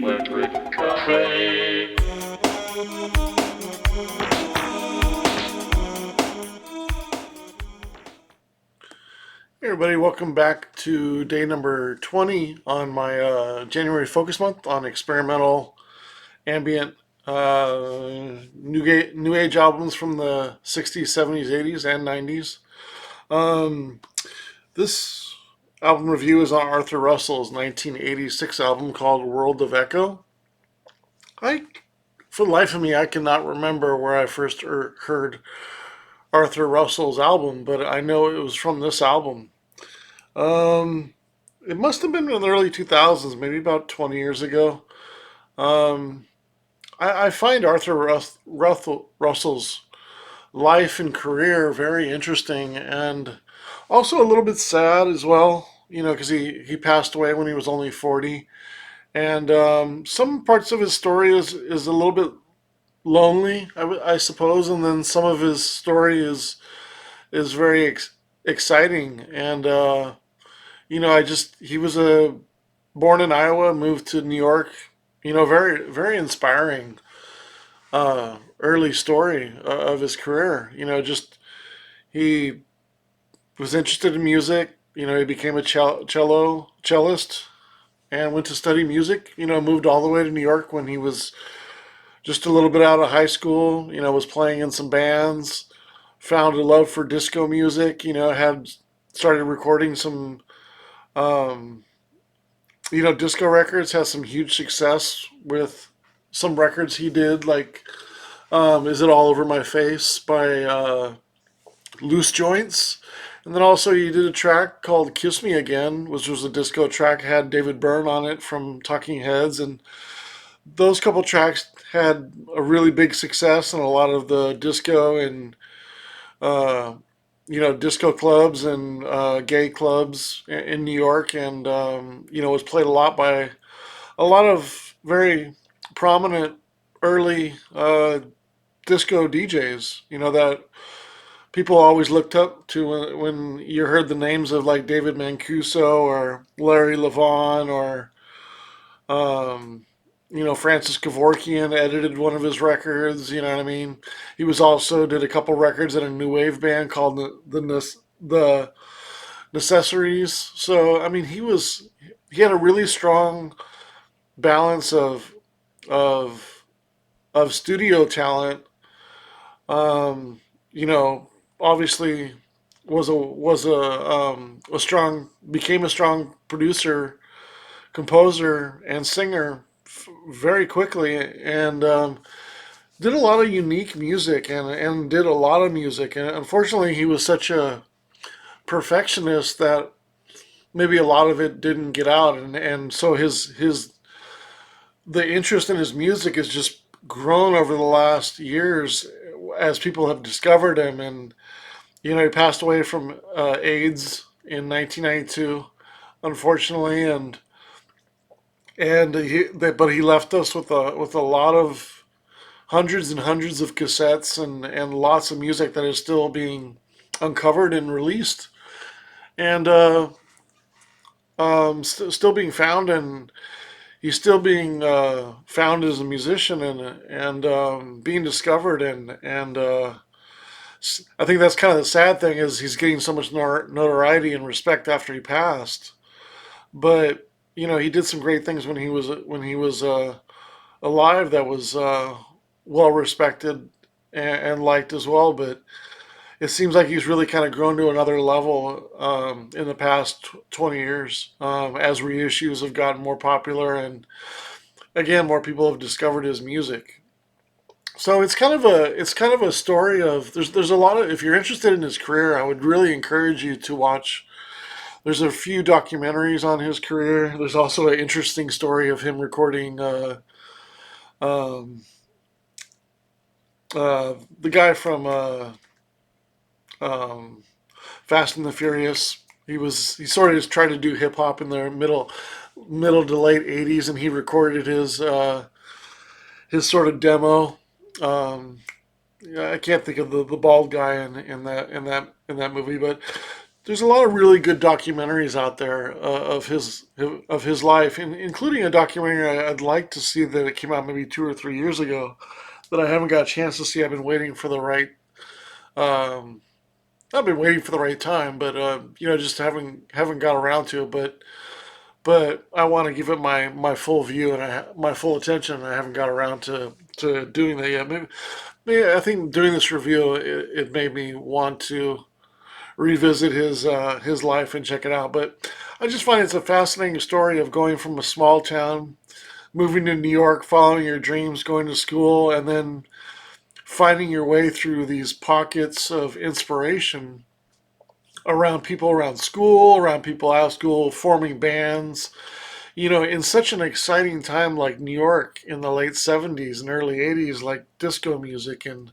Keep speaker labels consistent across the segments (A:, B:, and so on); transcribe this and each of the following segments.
A: Electric Cafe.
B: Hey everybody, welcome back to day number 20 on my January focus month on experimental ambient new age albums from the 60s, 70s, 80s, and 90s. Um, this album review is on Arthur Russell's 1986 album called World of Echo. I, for the life of me, I cannot remember where I first heard Arthur Russell's album, but I know it was from this album. Um, It must have been in the early 2000s, maybe about 20 years ago. Um, I find Russell's life and career very interesting and also a little bit sad as well, because he passed away when he was only 40. And some parts of his story is a little bit lonely, I suppose, and then some of his story is very exciting. And, he was born in Iowa, moved to New York. Very very inspiring early story of his career. Just he was interested in music. He became a cellist and went to study music. Moved all the way to New York when he was just a little bit out of high school. Was playing in some bands. Found a love for disco music. Had started recording some um, disco records. Has some huge success with some records he did, like "Is It All Over My Face" by Loose Joints, and then also he did a track called "Kiss Me Again," which was a disco track. Had David Byrne on it from Talking Heads, and those couple tracks had a really big success in a lot of the disco and uh, disco clubs and gay clubs in New York, and was played a lot by a lot of very prominent early disco DJs. That people always looked up to when you heard the names of like David Mancuso or Larry Levon or um, Francis Kevorkian edited one of his records. You know what I mean? He was also did a couple records in a new wave band called the Necessaries. So I mean, he had a really strong balance of of studio talent. Um, you know, Obviously was a strong became a strong producer, composer, and singer very quickly, and did a lot of unique music and did a lot of music. And unfortunately, he was such a perfectionist that maybe a lot of it didn't get out, and so his the interest in his music has just grown over the last years as people have discovered him. And he passed away from AIDS in 1992, unfortunately, but he left us with a lot of hundreds and hundreds of cassettes and lots of music that is still being uncovered and released, and still being found, and he's still being found as a musician and being discovered, and I think that's kind of the sad thing is he's getting so much notoriety and respect after he passed. But he did some great things when he was alive that was well respected and liked as well. But it seems like he's really kind of grown to another level in the past 20 years as reissues have gotten more popular and again more people have discovered his music. So it's kind of a story of there's a lot of if you're interested in his career, I would really encourage you to watch. There's a few documentaries on his career. There's also an interesting story of him recording um, the guy from um, Fast and the Furious. He sort of tried to do hip hop in the middle to late '80s, and he recorded his sort of demo. Um, yeah, I can't think of the bald guy in that movie, but there's a lot of really good documentaries out there of his life, including a documentary I'd like to see that it came out maybe 2 or 3 years ago that I haven't got a chance to see. I've been waiting for the right um, I've been waiting for the right time, but just haven't got around to it. But I want to give it my full view and my full attention. And I haven't got around to doing that yet. Maybe I think doing this review it made me want to revisit his life and check it out. But I just find it's a fascinating story of going from a small town, moving to New York, following your dreams, going to school, and then finding your way through these pockets of inspiration around people around school, around people out of school, forming bands. In such an exciting time like New York in the late 70s and early 80s, like disco music and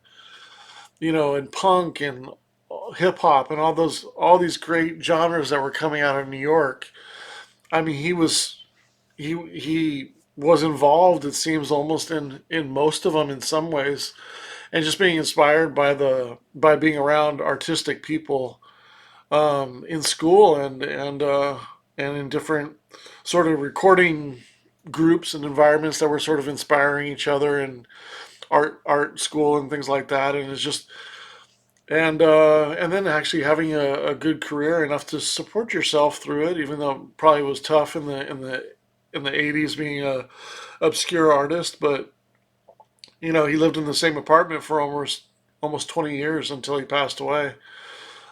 B: punk and hip hop and all these great genres that were coming out of New York. I mean, he was involved. It seems almost in most of them in some ways, and just being inspired by being around artistic people in school and in different sort of recording groups and environments that were sort of inspiring each other and art school and things like that. And it's just and then actually having a good career enough to support yourself through it, even though it probably was tough in the 80s being a obscure artist. But he lived in the same apartment for almost 20 years until he passed away.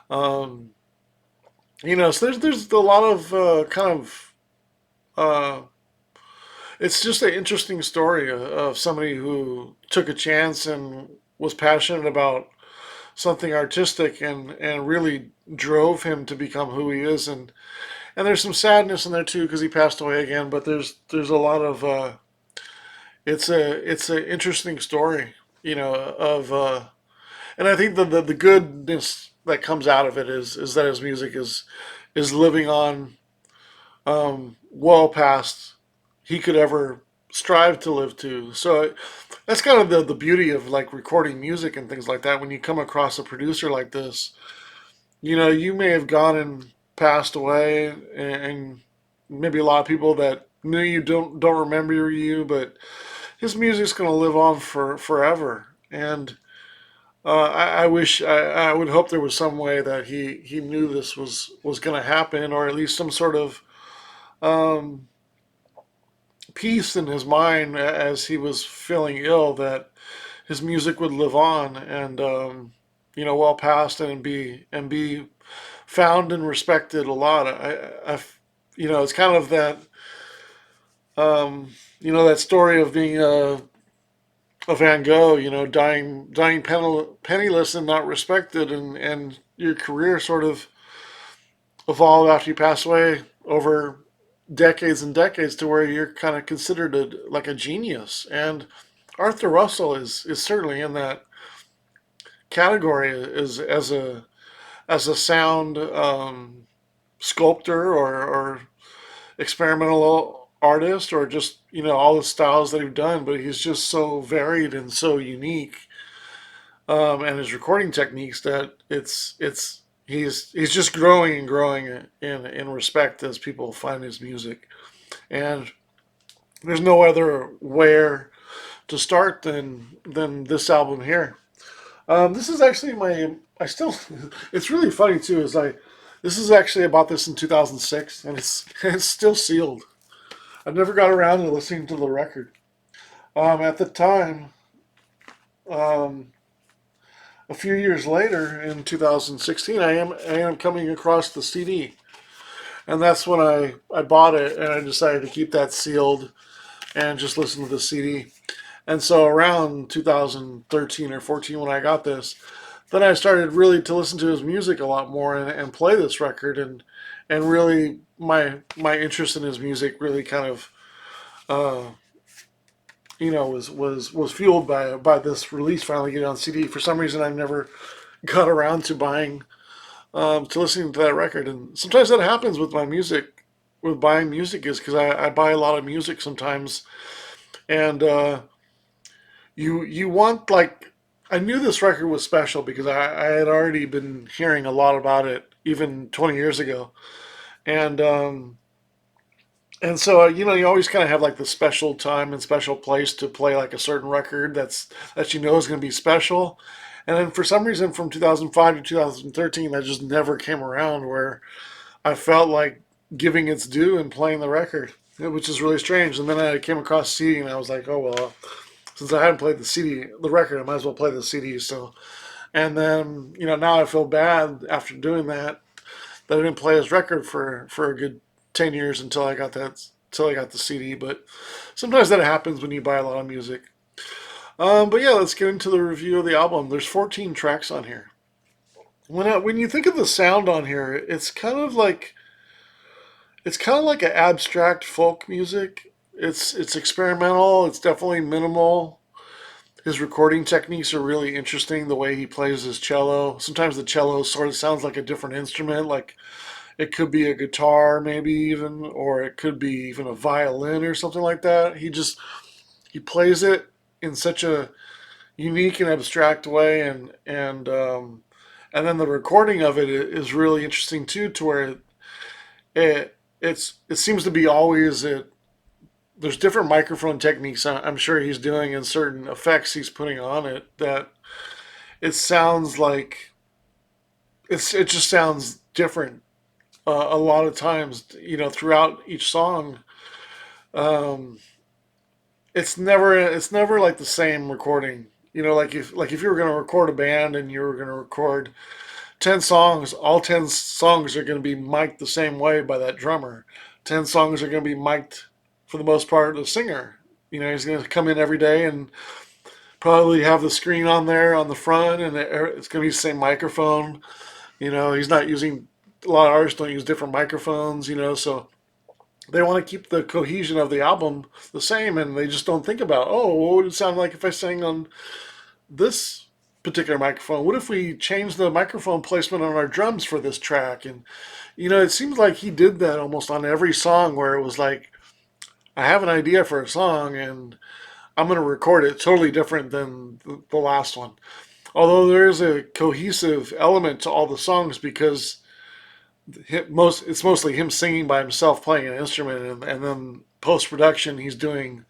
B: Um, so there's a lot of kind of uh, it's just an interesting story of somebody who took a chance and was passionate about something artistic and really drove him to become who he is. And there's some sadness in there too because he passed away again. But there's a lot of it's a interesting story, of and I think the goodness that comes out of it is that his music is living on well past he could ever strive to live to. So that's kind of the beauty of like recording music and things like that. When you come across a producer like this, you may have gone and passed away, and maybe a lot of people that knew you don't remember you, but his music's going to live on for forever. And I wish I would hope there was some way that he knew this was going to happen, or at least some sort of um, peace in his mind as he was feeling ill, that his music would live on and well past and be found and respected a lot. It's kind of that story of being a Van Gogh, dying penniless and not respected, and your career sort of evolved after you pass away over decades and decades to where you're kind of considered like a genius. And Arthur Russell is certainly in that category as a sound sculptor or experimental artist, or just all the styles that he's done. But he's just so varied and so unique, and his recording techniques, that he's just growing and growing in respect as people find his music. And there's no other where to start than this album here. This is actually my I still it's really funny too. This is actually about this in 2006, and it's still sealed. I've never got around to listening to the record. At the time, um, a few years later in 2016, I am coming across the CD, and that's when I bought it, and I decided to keep that sealed and just listen to the CD. And so around 2013 or 14, when I got this, then I started really to listen to his music a lot more and play this record, and really my interest in his music really kind of uh, was fueled by this release finally getting on CD. For some reason, I never got around to buying to listening to that record, and sometimes that happens with my music. With buying music is because I buy a lot of music sometimes, and you want, like, I knew this record was special because I had already been hearing a lot about it even 20 years ago. And so you always kind of have like the special time and special place to play like a certain record that is going to be special. And then for some reason, from 2005 to 2013, that just never came around where I felt like giving its due and playing the record, which is really strange. And then I came across CD, and I was like, oh well, since I hadn't played the record, I might as well play the CD. So, and then now I feel bad after doing that I didn't play his record for a good 10 years until I got the CD. But sometimes that happens when you buy a lot of music. But yeah, let's get into the review of the album. There's 14 tracks on here. When you think of the sound on here, it's kind of like an abstract folk music. It's experimental. It's definitely minimal. His recording techniques are really interesting. The way he plays his cello. Sometimes the cello sort of sounds like a different instrument. Like it could be a guitar, maybe even, or it could be even a violin or something like that. He plays it in such a unique and abstract way, and then the recording of it is really interesting too, to where it seems to be always it. There's different microphone techniques I'm sure he's doing and certain effects he's putting on it that it sounds like it just sounds different a lot of times. Throughout each song, um, it's never like the same recording. Like if you were going to record a band and you were going to record 10 songs, all 10 songs are going to be mic'd the same way by that drummer. 10 songs are going to be mic'd for the most part the singer. He's going to come in every day and probably have the screen on there on the front, and it's going to be the same microphone. He's not using, a lot of artists don't use different microphones, so they want to keep the cohesion of the album the same, and they just don't think about, oh, what would it sound like if I sang on this particular microphone? What if we changed the microphone placement on our drums for this track? And it seems like he did that almost on every song, where it was like, I have an idea for a song and I'm going to record it totally different than the last one. Although there is a cohesive element to all the songs, because it's mostly him singing by himself playing an instrument, and then post production he's doing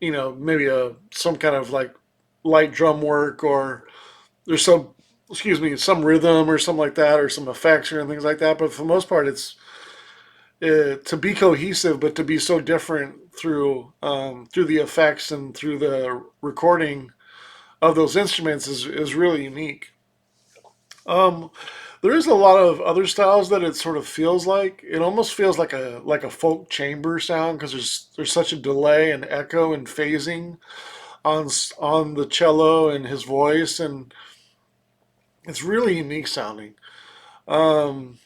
B: maybe some kind of like light drum work, or there's some rhythm or something like that, or some effects or things like that. But for the most part, it's to be cohesive, but to be so different through the effects and through the recording of those instruments is really unique. Um, there is a lot of other styles that it sort of feels like. It almost feels like a folk chamber sound, because there's such a delay and echo and phasing on the cello and his voice, and it's really unique sounding. Um,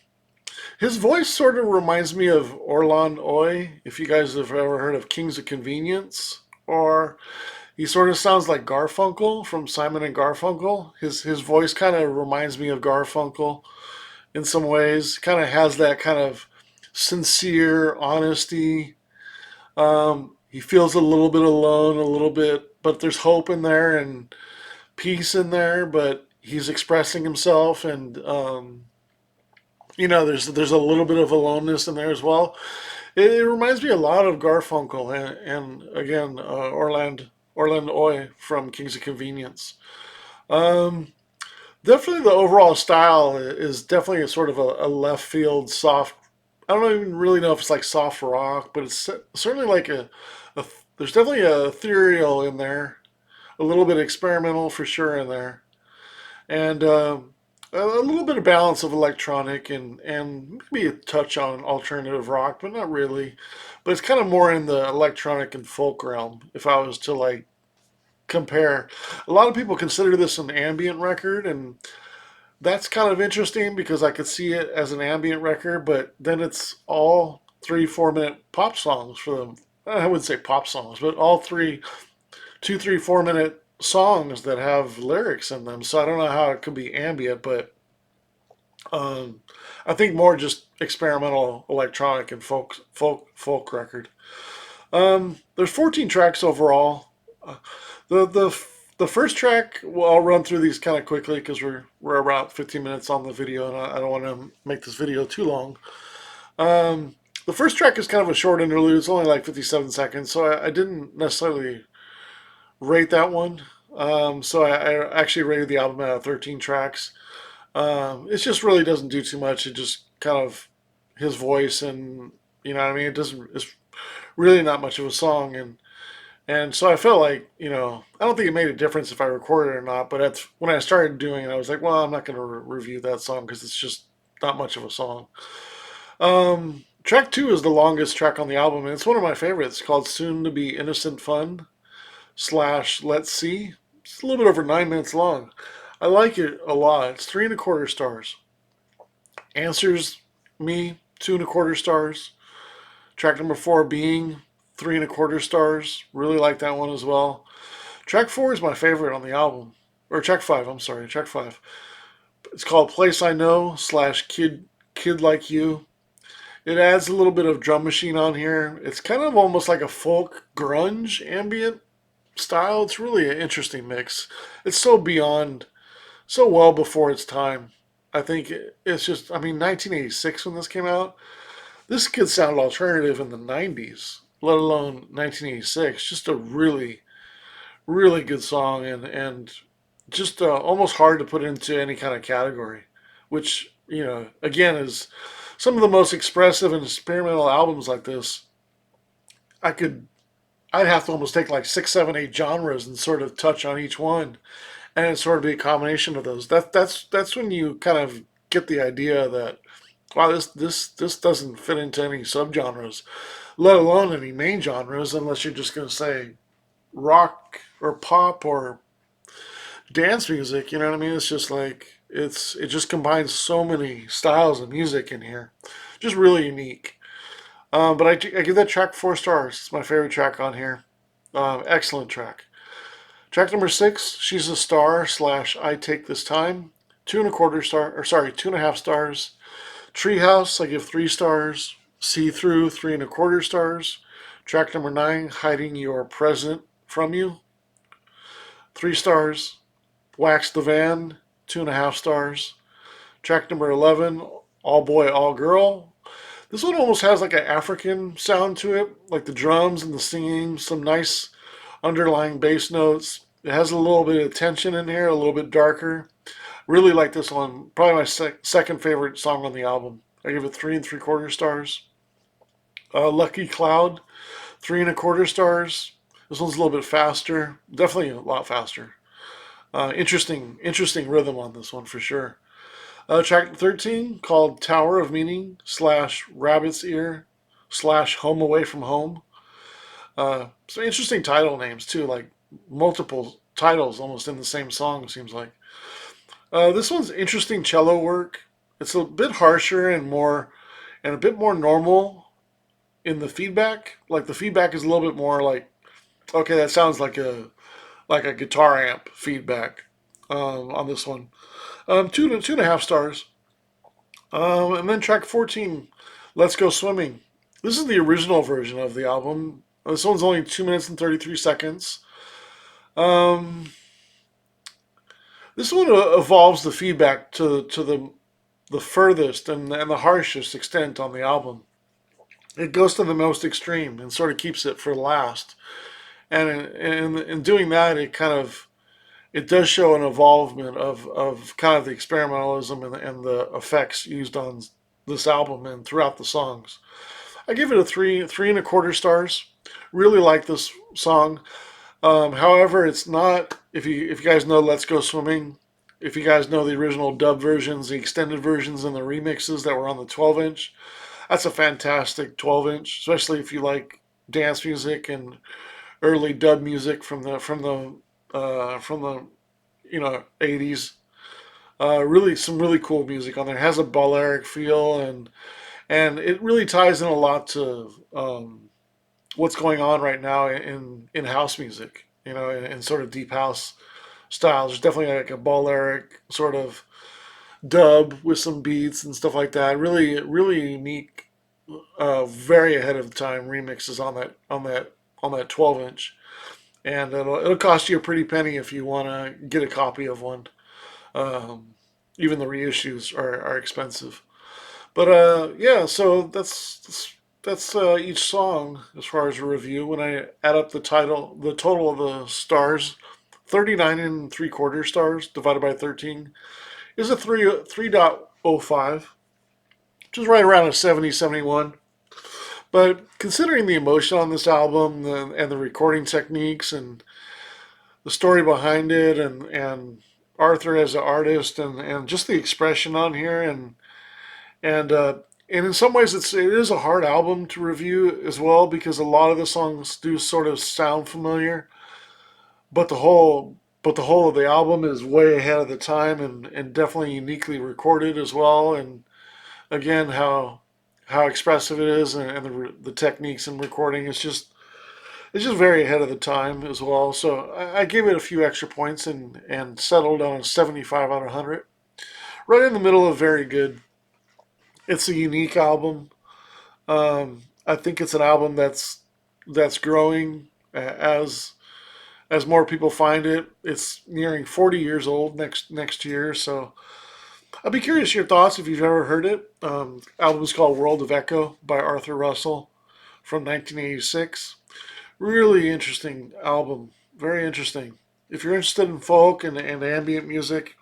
B: his voice sort of reminds me of Orlan Oy, if you guys have ever heard of Kings of Convenience, or he sort of sounds like Garfunkel from Simon and Garfunkel. His voice kind of reminds me of Garfunkel in some ways. Kind of has that kind of sincere honesty. He feels a little bit alone, a little bit, but there's hope in there and peace in there. But he's expressing himself, and there's a little bit of aloneness in there as well. It reminds me a lot of Garfunkel, and again, Orland Oy from Kings of Convenience. Um, Definitely the overall style is definitely a sort of a left field soft. I don't even really know if it's like soft rock, but it's certainly like a there's definitely a ethereal in there, a little bit experimental for sure in there, and a little bit of balance of electronic and maybe a touch on alternative rock, but not really. But it's kind of more in the electronic and folk realm. If I was to like compare, a lot of people consider this an ambient record, and that's kind of interesting because I could see it as an ambient record, but then it's all 3 4 minute pop songs for them. I wouldn't say pop songs, but all three, 2 3 4 minute songs that have lyrics in them. So I don't know how it could be ambient, but um, I think more just experimental electronic and folk record. There's 14 tracks overall. Uh, the The first track, well, I'll run through these kind of quickly because we're about 15 minutes on the video, and I don't want to make this video too long. Um, the first track is kind of a short interlude. It's only like 57 seconds, so I didn't necessarily rate that one. So I actually rated the album out of 13 tracks. It just really doesn't do too much. It just kind of his voice and you know what I mean. It doesn't. It's really not much of a song, and so I felt like I don't think it made a difference if I recorded it or not. But when I started doing it, I was like, well, I'm not going to review that song because it's just not much of a song. Track two is the longest track on the album, and it's one of my favorites. It's called "Soon to Be Innocent Fun" slash "Let's See." It's a little bit over 9 minutes long. I like it a lot. It's 3.25 stars. Answers Me, 2.25 stars. Track number four, Being, 3.25 stars. Really like that one as well. Track four is my favorite on the album. Or track five, I'm sorry, track five. It's called Place I Know slash Kid Like You. It adds a little bit of drum machine on here. It's kind of almost like a folk grunge ambient style. It's really an interesting mix. It's so beyond, so well before its time. I think it's just, I mean, 1986 when this came out, this could sound alternative in the 90s, let alone 1986. Just a really, really good song and just almost hard to put into any kind of category, which, again, is some of the most expressive and experimental albums like this. I could, I'd have to almost take like six, seven, eight genres and sort of touch on each one, and it's sort of be a combination of those. That's when you kind of get the idea that wow, this doesn't fit into any subgenres, let alone any main genres, unless you're just going to say rock or pop or dance music. You know what I mean? It's just like it just combines so many styles of music in here, just really unique. But I give that track 4 stars. It's my favorite track on here. Excellent track. Track number six, She's a Star slash I Take This Time. 2.25 star, or sorry, 2.5 stars. Treehouse, I give 3 stars. See Through, 3.25 stars. Track number nine, Hiding Your Present from You, 3 stars. Wax the Van, 2.5 stars. Track number 11, All Boy, All Girl. This one almost has like an African sound to it, like the drums and the singing, some nice underlying bass notes. It has a little bit of tension in here, a little bit darker. Really like this one. Probably my second favorite song on the album. I give it 3.75 stars. Lucky Cloud, 3.25 stars. This one's a little bit faster. Definitely a lot faster. Interesting rhythm on this one for sure. Track 13 called Tower of Meaning slash Rabbit's Ear slash Home Away from Home. Some interesting title names too, like multiple titles almost in the same song, seems like. This one's interesting cello work. It's a bit harsher and a bit more normal in the feedback. Like the feedback is a little bit more like, okay, that sounds like a guitar amp feedback on this one. 2.5 stars. And then track 14, Let's Go Swimming. This is the original version of the album. This one's only 2 minutes and 33 seconds. Um, this one evolves the feedback to the furthest and the harshest extent on the album. It goes to the most extreme and sort of keeps it for last. And in doing that, it does show an evolvement of kind of the experimentalism and the effects used on this album and throughout the songs. I give it a 3.25 stars. Really like this song. However, it's not. If you guys know Let's Go Swimming, if you guys know the original dub versions, the extended versions, and the remixes that were on the 12-inch, that's a fantastic 12-inch, especially if you like dance music and early dub music from the 80s. Really some really cool music on there. It has a Balearic feel and it really ties in a lot to what's going on right now in house music. In sort of deep house styles. There's definitely like a Balearic sort of dub with some beats and stuff like that. Really, really unique, very ahead of the time remixes on that 12-inch. and it'll cost you a pretty penny if you want to get a copy of one. Um, Even the reissues are expensive. But yeah, so that's each song as far as a review. When I add up the total of the stars, 39 and 3/4 stars divided by 13 is a 3.05, which is right around a 70, 71. But considering the emotion on this album and the recording techniques and the story behind it and Arthur as an artist and just the expression on here and and in some ways it is a hard album to review as well because a lot of the songs do sort of sound familiar, but the whole of the album is way ahead of the time and definitely uniquely recorded as well. And again, how expressive it is and the techniques in recording it's just very ahead of the time as well. So I gave it a few extra points and settled on a 75 out of 100, right in the middle of very good. It's a unique album. I think it's an album that's growing as more people find it. It's nearing 40 years old next year, so I'd be curious your thoughts if you've ever heard it. Album is called World of Echo by Arthur Russell from 1986. Really interesting album, very interesting. If you're interested in folk and ambient music,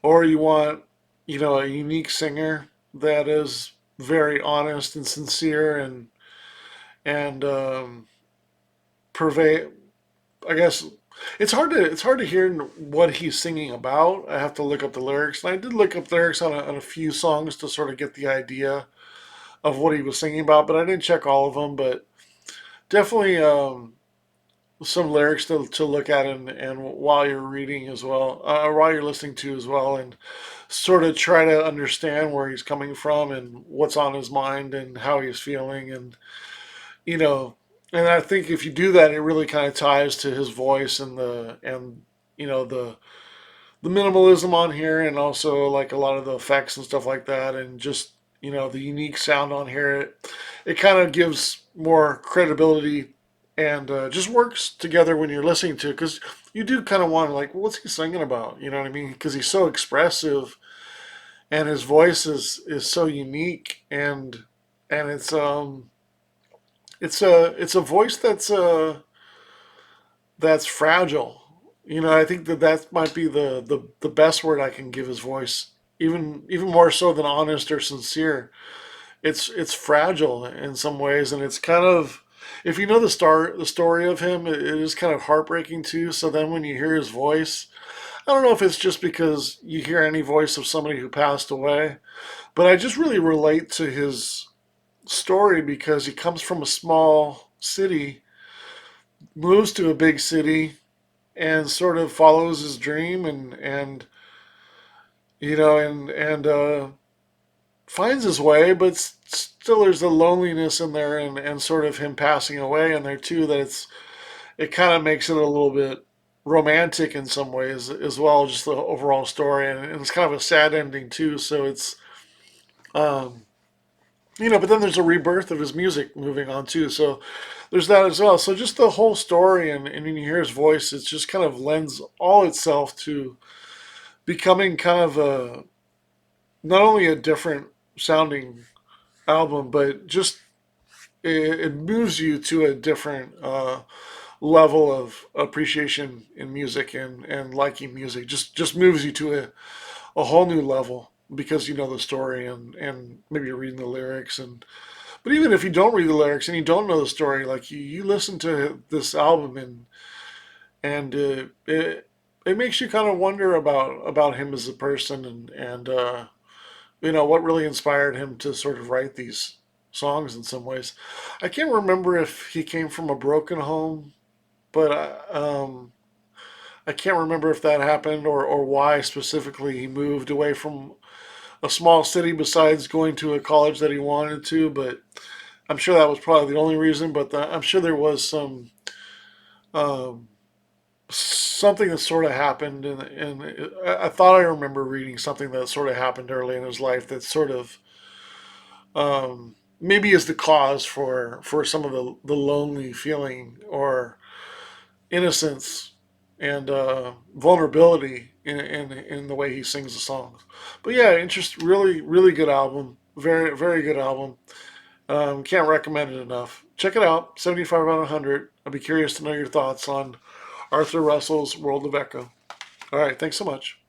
B: or you want a unique singer that is very honest and sincere and purvey. I guess it's hard to hear what he's singing about. I have to look up the lyrics, and I did look up lyrics on a few songs to sort of get the idea of what he was singing about, but I didn't check all of them. But definitely some lyrics to look at and while you're reading as well, while you're listening to as well, and sort of try to understand where he's coming from and what's on his mind and how he's feeling and you know, and I think if you do that, it really kind of ties to his voice and you know the minimalism on here, and also like a lot of the effects and stuff like that, and just the unique sound on here. It kind of gives more credibility and just works together when you're listening to it because you do kind of want to like, what's he singing about? You know what I mean? Because he's so expressive and his voice is so unique and it's a voice that's fragile. I think that might be the best word I can give his voice. Even more so than honest or sincere. It's fragile in some ways, and it's kind of if you know the story of him, it is kind of heartbreaking too. So then when you hear his voice, I don't know if it's just because you hear any voice of somebody who passed away, but I just really relate to his story because he comes from a small city, moves to a big city, and sort of follows his dream and finds his way, but still there's a loneliness in there and sort of him passing away in there too. That it kind of makes it a little bit romantic in some ways as well, just the overall story, and it's kind of a sad ending too. So it's um, but then there's a rebirth of his music moving on too. So there's that as well. So just the whole story and when you hear his voice, it just kind of lends all itself to becoming kind of a not only a different sounding album, but just it moves you to a different level of appreciation in music and liking music. Just moves you to a whole new level because you know the story and maybe you're reading the lyrics and but even if you don't read the lyrics and you don't know the story, like you listen to this album and it makes you kind of wonder about him as a person and what really inspired him to sort of write these songs in some ways. I can't remember if he came from a broken home, but I can't remember if that happened or why specifically he moved away from a small city besides going to a college that he wanted to. But I'm sure that was probably the only reason. But I'm sure there was um, something that sort of happened, and I thought I remember reading something that sort of happened early in his life that sort of maybe is the cause for some of the lonely feeling or innocence and vulnerability in the way he sings the songs. But yeah, really really good album, very good album. Can't recommend it enough. Check it out, 75 out of 100. I'd be curious to know your thoughts on Arthur Russell's World of Echo. All right, thanks so much.